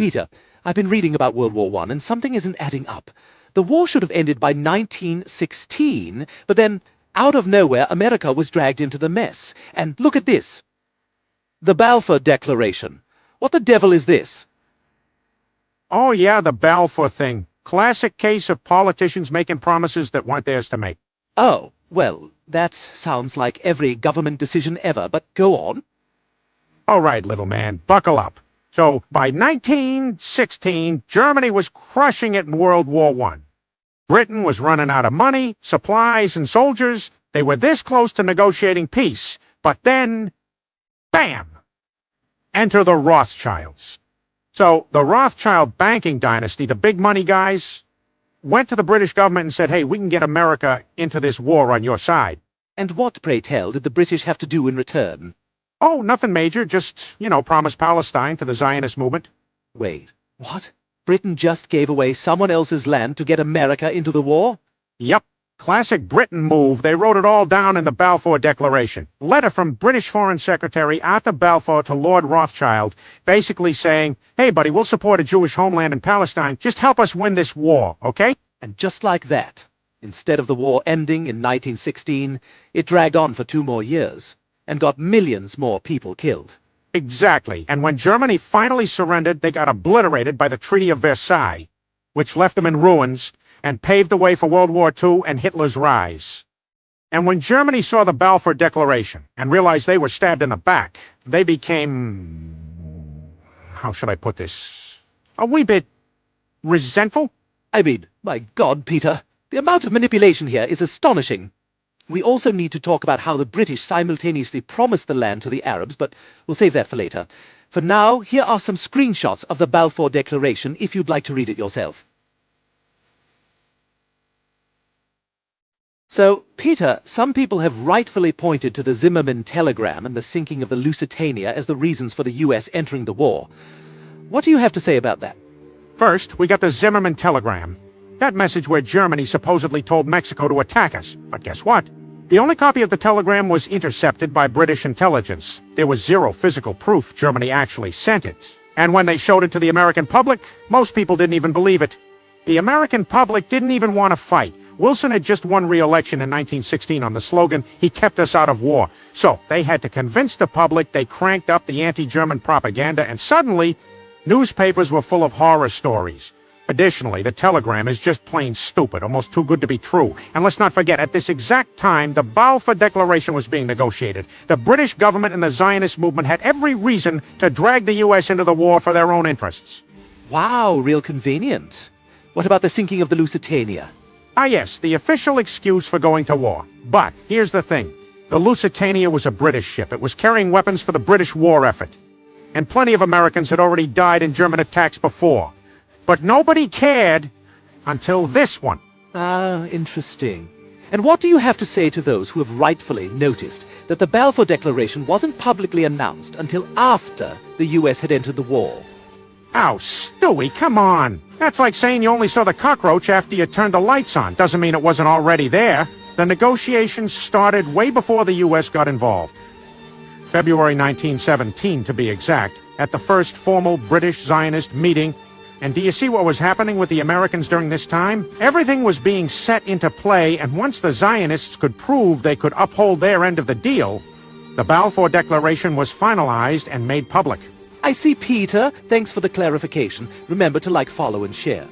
Peter, I've been reading about World War I, and something isn't adding up. The war should have ended by 1916, but then, out of nowhere, America was dragged into the mess. And look at this. The Balfour Declaration. What the devil is this? Oh yeah, the Balfour thing. Classic case of politicians making promises that weren't theirs to make. Oh, well, that sounds like every government decision ever, but go on. All right, little man, buckle up. So, by 1916, Germany was crushing it in World War I. Britain was running out of money, supplies, and soldiers. They were this close to negotiating peace. But then, bam! Enter the Rothschilds. So, the Rothschild banking dynasty, the big money guys, went to the British government and said, hey, we can get America into this war on your side. And what, pray tell, did the British have to do in return? Oh, nothing major, just, promise Palestine to the Zionist movement. Wait, what? Britain just gave away someone else's land to get America into the war? Yep. Classic Britain move. They wrote it all down in the Balfour Declaration. Letter from British Foreign Secretary Arthur Balfour to Lord Rothschild, basically saying, hey, buddy, we'll support a Jewish homeland in Palestine. Just help us win this war, okay? And just like that, instead of the war ending in 1916, it dragged on for 2 more years and got millions more people killed. Exactly. And when Germany finally surrendered, they got obliterated by the Treaty of Versailles, which left them in ruins and paved the way for World War II and Hitler's rise. And when Germany saw the Balfour Declaration and realized they were stabbed in the back, they became, how should I put this, a wee bit resentful? I mean, my God, Peter, the amount of manipulation here is astonishing. We also need to talk about how the British simultaneously promised the land to the Arabs, but we'll save that for later. For now, here are some screenshots of the Balfour Declaration if you'd like to read it yourself. So, Peter, some people have rightfully pointed to the Zimmerman telegram and the sinking of the Lusitania as the reasons for the US entering the war. What do you have to say about that? First, we got the Zimmerman telegram. That message where Germany supposedly told Mexico to attack us. But guess what? The only copy of the telegram was intercepted by British intelligence. There was zero physical proof Germany actually sent it. And when they showed it to the American public, most people didn't even believe it. The American public didn't even want to fight. Wilson had just won re-election in 1916 on the slogan, "He kept us out of war." So they had to convince the public. They cranked up the anti-German propaganda, and suddenly, newspapers were full of horror stories. Additionally, the telegram is just plain stupid, almost too good to be true. And let's not forget, at this exact time, the Balfour Declaration was being negotiated. The British government and the Zionist movement had every reason to drag the U.S. into the war for their own interests. Wow, real convenient. What about the sinking of the Lusitania? Ah yes, the official excuse for going to war. But here's the thing. The Lusitania was a British ship. It was carrying weapons for the British war effort. And plenty of Americans had already died in German attacks before. But nobody cared until this one. Ah, interesting. And what do you have to say to those who have rightfully noticed that the Balfour Declaration wasn't publicly announced until after the US had entered the war? Oh, Stewie, come on. That's like saying you only saw the cockroach after you turned the lights on. Doesn't mean it wasn't already there. The negotiations started way before the U.S. got involved. February 1917, to be exact, at the first formal British Zionist meeting. And do you see what was happening with the Americans during this time? Everything was being set into play, and once the Zionists could prove they could uphold their end of the deal, the Balfour Declaration was finalized and made public. I see, Peter. Thanks for the clarification. Remember to like, follow, and share.